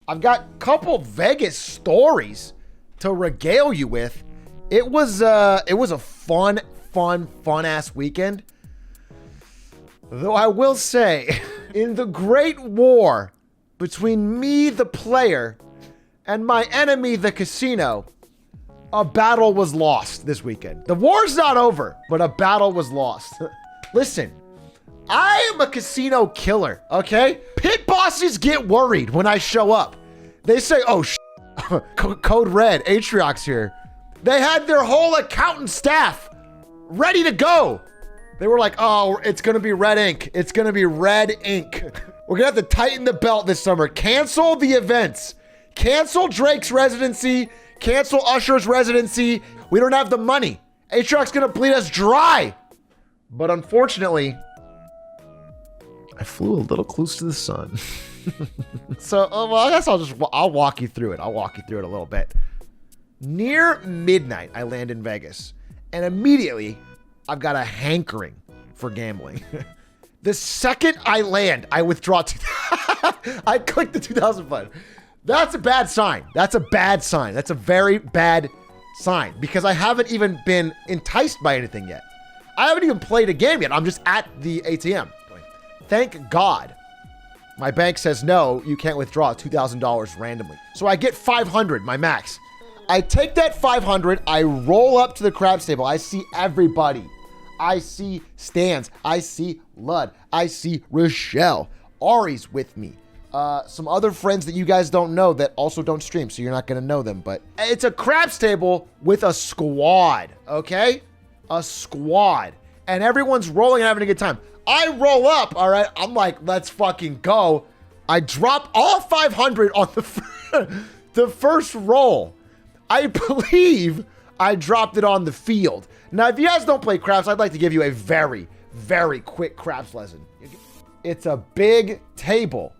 I've got a couple Vegas stories to regale you with. It was a fun ass weekend. Though I will say, in the great war between me, the player, and my enemy, the casino, a battle was lost this weekend. The war's not over, but a battle was lost. Listen, I am a casino killer, okay? Pit bosses get worried when I show up. They say, oh, Code Red, Atrioc's here. They had their whole accountant staff ready to go. They were like, oh, it's gonna be red ink. It's gonna be red ink. We're gonna have to tighten the belt this summer. Cancel the events. Cancel Drake's residency. Cancel Usher's residency. We don't have the money. Atrioc's gonna bleed us dry. But unfortunately, I flew a little close to the sun. So, well, I guess I'll walk you through it. I'll walk you through it a little bit. Near midnight, I land in Vegas, and immediately I've got a hankering for gambling. The second I land, I withdraw. I click the 2,000 button. That's a bad sign. That's a bad sign. That's a very bad sign because I haven't even been enticed by anything yet. I haven't even played a game yet. I'm just at the ATM. Thank God. My bank says, no, you can't withdraw $2,000 randomly. So I get 500, my max. I take that 500, I roll up to the craps table. I see everybody. I see Stanz. I see Lud. I see Rochelle. Ari's with me. Some other friends that you guys don't know that also don't stream, so you're not gonna know them, but it's a craps table with a squad, okay? A squad. And everyone's rolling and having a good time. I roll up, all right? I'm like, let's fucking go. I drop all 500 on the first roll. I believe I dropped it on the field. Now, if you guys don't play craps, I'd like to give you a very, very quick craps lesson. It's a big table.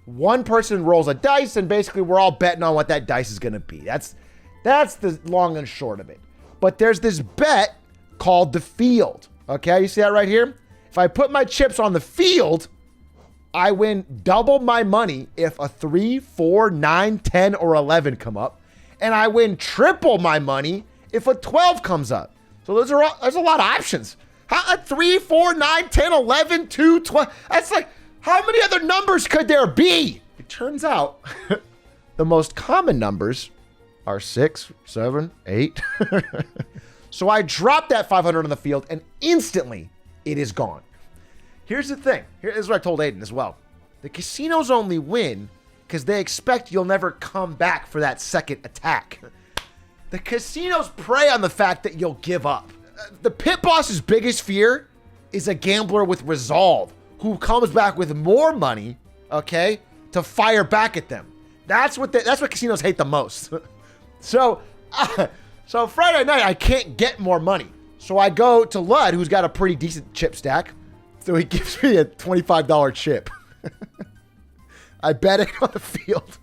One person rolls a dice, and basically we're all betting on what that dice is gonna be. That's the long and short of it. But there's this bet called the field. Okay, you see that right here? If I put my chips on the field, I win double my money if a 3, 4, 9, 10, or 11 come up. And I win triple my money if a 12 comes up. So there's a lot of options. How, a 3, 4, 9, 10, 11, 2, 12. That's like, how many other numbers could there be? It turns out the most common numbers are 6, 7, 8. So I drop that 500 on the field and instantly it is gone. Here's the thing. Here's what I told Aiden as well. The casinos only win because they expect you'll never come back for that second attack. The casinos prey on the fact that you'll give up. The pit boss's biggest fear is a gambler with resolve who comes back with more money, okay, to fire back at them. That's what casinos hate the most. So Friday night, I can't get more money. So I go to Lud, who's got a pretty decent chip stack. So he gives me a $25 chip. I bet it on the field.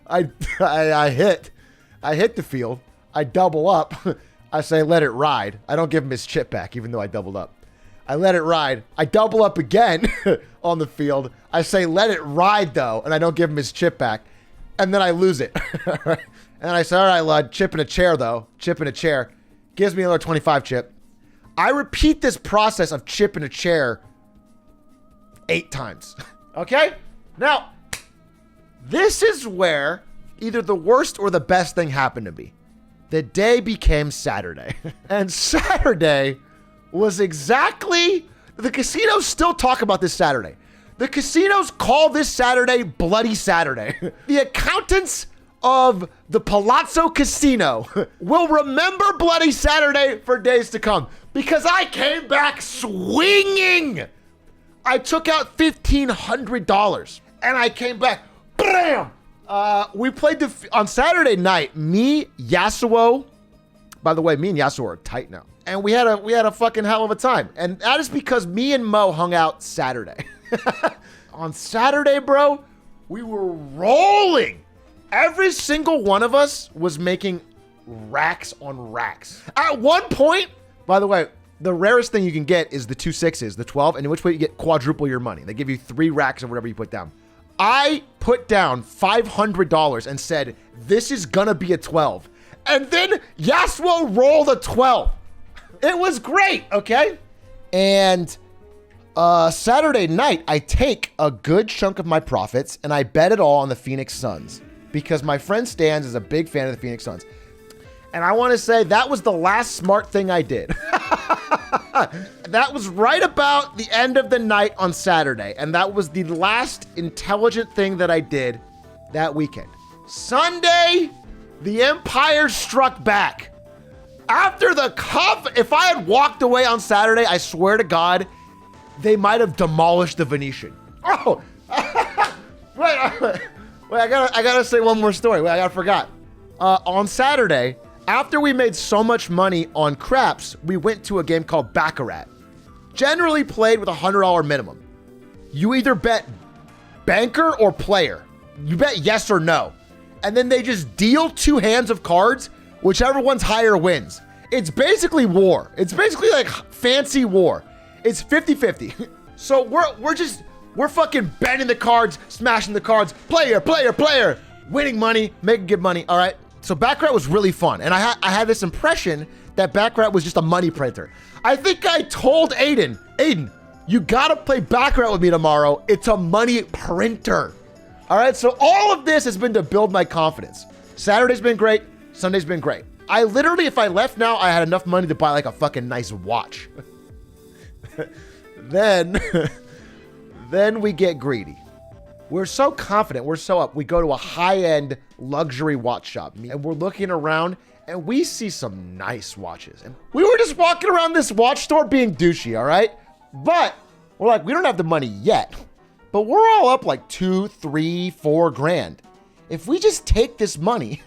I hit the field. I double up. I say, let it ride. I don't give him his chip back, even though I doubled up. I let it ride. I double up again on the field. I say, let it ride, though, and I don't give him his chip back. And then I lose it. And I say, all right, Lud, chip in a chair, though. Chip in a chair. Gives me another 25 chip. I repeat this process of chip in a chair 8 times. Okay? Now, this is where either the worst or the best thing happened to me. The day became Saturday. And Saturday was exactly... The casinos still talk about this Saturday. The casinos call this Saturday Bloody Saturday. The accountants of the Palazzo Casino will remember Bloody Saturday for days to come because I came back swinging. I took out $1,500 and I came back, bam! We played on Saturday night, me, Yassuo. By the way, me and Yassuo are tight now. And we had a fucking hell of a time. And that is because me and Mo hung out Saturday. On Saturday, bro, we were rolling. Every single one of us was making racks on racks. At one point, by the way, the rarest thing you can get is the 2 6s, the 12, and in which way you get quadruple your money. They give you 3 racks of whatever you put down. I put down $500 and said, this is gonna be a 12. And then Yassuo rolled a 12. It was great, okay? And Saturday night, I take a good chunk of my profits and I bet it all on the Phoenix Suns because my friend Stanz is a big fan of the Phoenix Suns. And I want to say that was the last smart thing I did. That was right about the end of the night on Saturday. And that was the last intelligent thing that I did that weekend. Sunday, the Empire struck back. After the if I had walked away on Saturday, I swear to God, they might have demolished the Venetian. Oh, wait, I gotta say one more story. Wait, I forgot. On Saturday, after we made so much money on craps, we went to a game called Baccarat. Generally played with a $100 minimum. You either bet banker or player. You bet yes or no. And then they just deal 2 hands of cards. Whichever one's higher wins. It's basically war. It's basically like fancy war. It's 50-50. So we're fucking bending the cards, smashing the cards, player, winning money, making good money. All right. So Baccarat was really fun. And I had this impression that Baccarat was just a money printer. I think I told Aiden, you gotta play Baccarat with me tomorrow. It's a money printer. All right. So all of this has been to build my confidence. Saturday's been great. Sunday's been great. I literally, if I left now, I had enough money to buy like a fucking nice watch. Then we get greedy. We're so confident, we're so up. We go to a high-end luxury watch shop and we're looking around and we see some nice watches. And we were just walking around this watch store being douchey, all right? But we're like, we don't have the money yet, but we're all up like 2, 3, 4 grand. If we just take this money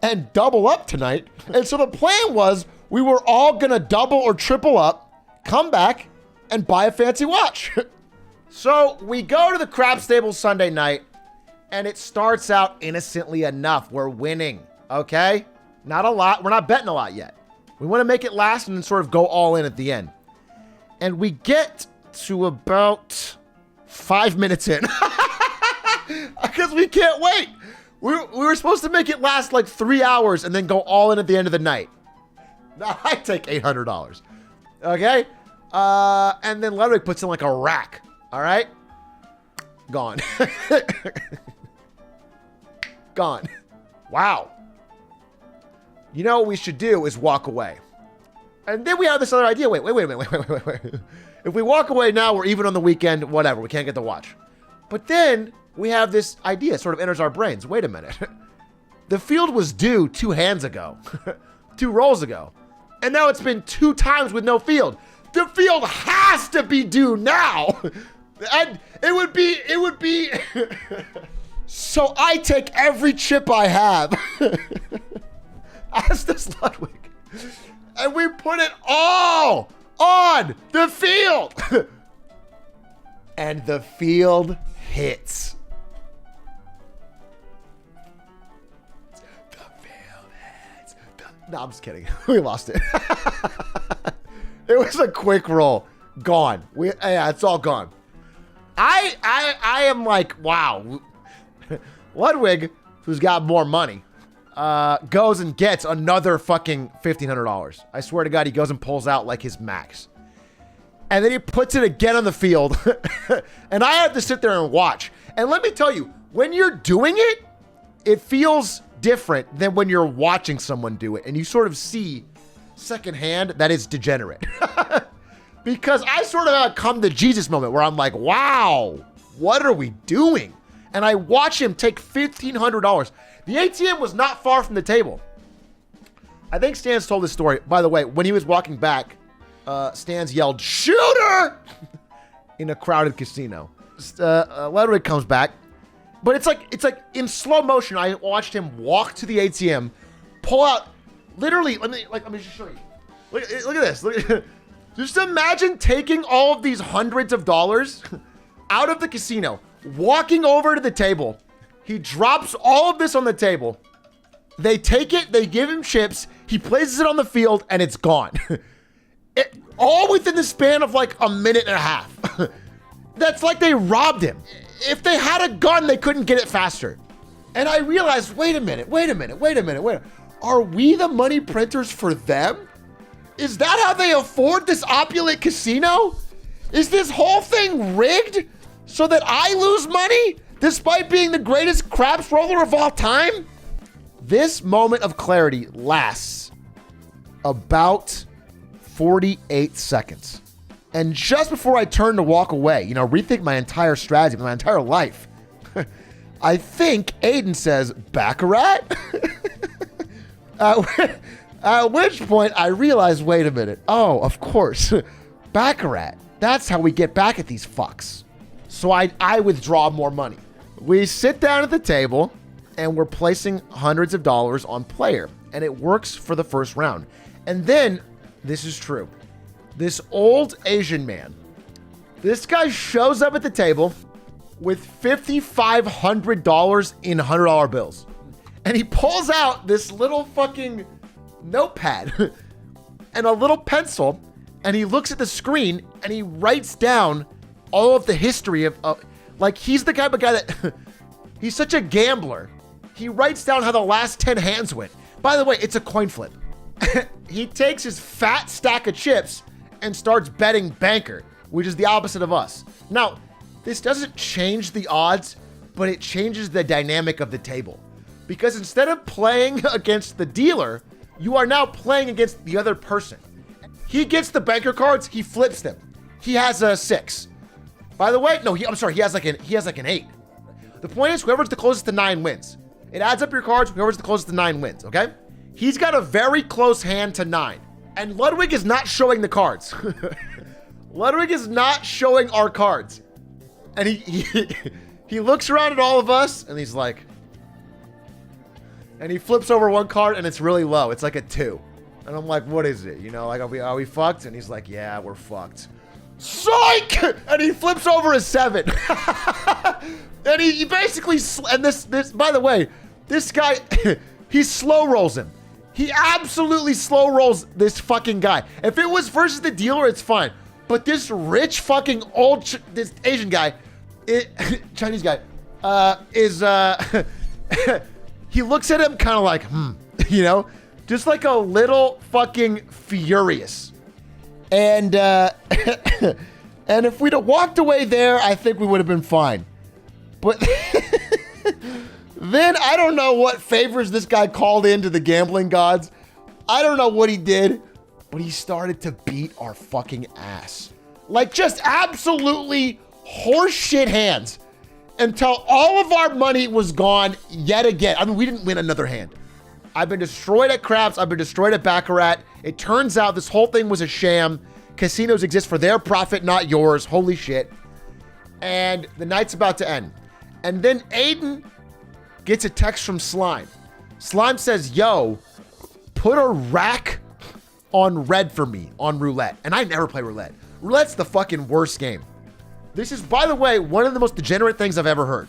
and double up tonight. And so the plan was we were all gonna double or triple up, come back and buy a fancy watch. So we go to the crap stable Sunday night and it starts out innocently enough. We're winning, okay? Not a lot, we're not betting a lot yet. We wanna make it last and then sort of go all in at the end. And we get to about 5 minutes in because we can't wait. We were supposed to make it last like 3 hours and then go all in at the end of the night. Now I take $800, okay? And then Ludwig puts in like a rack, all right? Gone. Gone. Wow. You know what we should do is walk away. And then we have this other idea. Wait a minute. If we walk away now, we're even on the weekend, whatever. We can't get the watch. But then we have this idea, sort of enters our brains. Wait a minute. The field was due 2 hands ago, 2 rolls ago. And now it's been 2 times with no field. The field has to be due now. And it would be. So I take every chip I have, as does Ludwig, and we put it all on the field. And the field hits. No, I'm just kidding. We lost it. It was a quick roll. Gone. Yeah, it's all gone. I am like, wow. Ludwig, who's got more money, goes and gets another fucking $1,500. I swear to God, he goes and pulls out like his max. And then he puts it again on the field. And I have to sit there and watch. And let me tell you, when you're doing it, it feels different than when you're watching someone do it. And you sort of see secondhand that it's degenerate. Because I sort of had a come to Jesus moment where I'm like, wow, what are we doing? And I watch him take $1,500. The ATM was not far from the table. I think Stanz told this story. By the way, when he was walking back, Stanz yelled, "Shooter!" in a crowded casino. Ludwig comes back, but it's like in slow motion. I watched him walk to the ATM, pull out, literally. Let me just show you. Look at this. Just imagine taking all of these hundreds of dollars out of the casino, walking over to the table. He drops all of this on the table. They take it, they give him chips, he places it on the field, and it's gone. All within the span of like a minute and a half. That's like they robbed him. if they had a gun, they couldn't get it faster. And I realized, wait a minute. Are we the money printers for them? Is that how they afford this opulent casino? Is this whole thing rigged so that I lose money despite being the greatest craps roller of all time? This moment of clarity lasts about 48 seconds. And just before I turn to walk away, rethink my entire strategy, my entire life, I think Aiden says, Baccarat? At which point I realized, wait a minute. Oh, of course. Baccarat. That's how we get back at these fucks. So I withdraw more money. We sit down at the table and we're placing hundreds of dollars on player. And it works for the first round. And then, this is true. This old Asian man, this guy shows up at the table with $5,500 in $100 bills. And he pulls out this little fucking notepad and a little pencil, and he looks at the screen and he writes down all of the history of like, he's the type of guy that, he's such a gambler. He writes down how the last 10 hands went. By the way, it's a coin flip. He takes his fat stack of chips and starts betting banker, which is the opposite of us. Now, this doesn't change the odds, but it changes the dynamic of the table. Because instead of playing against the dealer, you are now playing against the other person. He gets the banker cards, he flips them. He has a 6. By the way, no, he has like an 8. The point is, whoever's the closest to 9 wins. It adds up your cards, whoever's the closest to 9 wins, okay? He's got a very close hand to 9. And Ludwig is not showing the cards. Ludwig is not showing our cards. And he looks around at all of us and he's like, and he flips over one card and it's really low. It's like a 2. And I'm like, what is it? Like, are we fucked? And he's like, yeah, we're fucked. Psych! And he flips over a 7. And he basically, and this, by the way, this guy, he slow rolls him. He absolutely slow rolls this fucking guy. If it was versus the dealer, it's fine. But this rich fucking old, this Asian guy, Chinese guy, he looks at him kind of like, just like a little fucking furious. And, and if we'd have walked away there, I think we would have been fine. But then I don't know what favors this guy called into the gambling gods. I don't know what he did, but he started to beat our fucking ass. Like, just absolutely horseshit hands until all of our money was gone yet again. I mean, we didn't win another hand. I've been destroyed at craps. I've been destroyed at Baccarat. It turns out this whole thing was a sham. Casinos exist for their profit, not yours. Holy shit. And the night's about to end. And then Aiden gets a text from Slime. Slime says, yo, put a rack on red for me on roulette. And I never play roulette. Roulette's the fucking worst game. This is, by the way, one of the most degenerate things I've ever heard.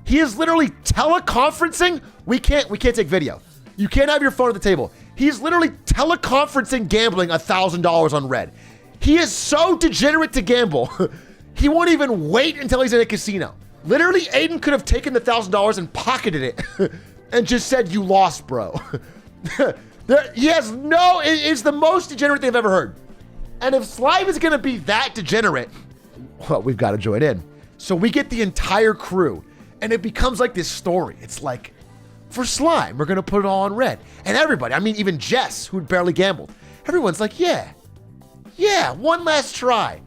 He is literally teleconferencing. We can't take video. You can't have your phone at the table. He's literally teleconferencing gambling $1,000 on red. He is so degenerate to gamble. He won't even wait until he's in a casino. Literally, Aiden could have taken the $1,000 and pocketed it and just said, you lost, bro. He has no, it's the most degenerate thing I've ever heard. And if Slime is gonna be that degenerate, well, we've got to join in. So we get the entire crew and it becomes like this story. It's like, for Slime, we're gonna put it all on red. And everybody, I mean, even Jess, who'd barely gambled, everyone's like, yeah, one last try.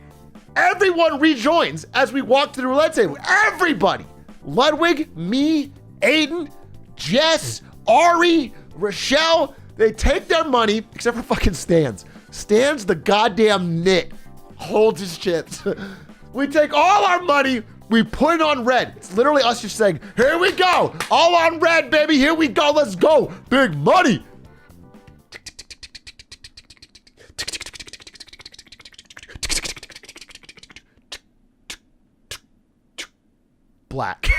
Everyone rejoins as we walk to the roulette table. Everybody. Ludwig, me, Aiden, Jess, Ari, Rochelle, they take their money, except for fucking Stanz. Stanz, the goddamn nit, holds his chips. We take all our money, we put it on red. It's literally us just saying, here we go. All on red, baby. Here we go. Let's go. Big money. Black.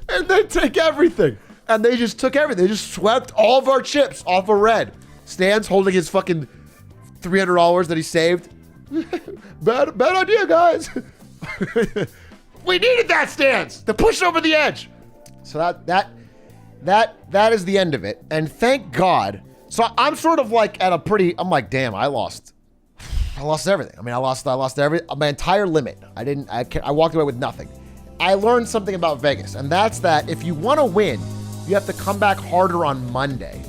And they take everything. And they just took everything. They just swept all of our chips off of red. Stan's holding his fucking $300 that he saved. Bad idea, guys. We needed that Stanz to push over the edge. So that is the end of it. And thank God. So I'm sort of like at a pretty, I'm like, damn, I lost everything. I mean, I lost my entire limit. I walked away with nothing. I learned something about Vegas, and that's that if you want to win, you have to come back harder on Monday.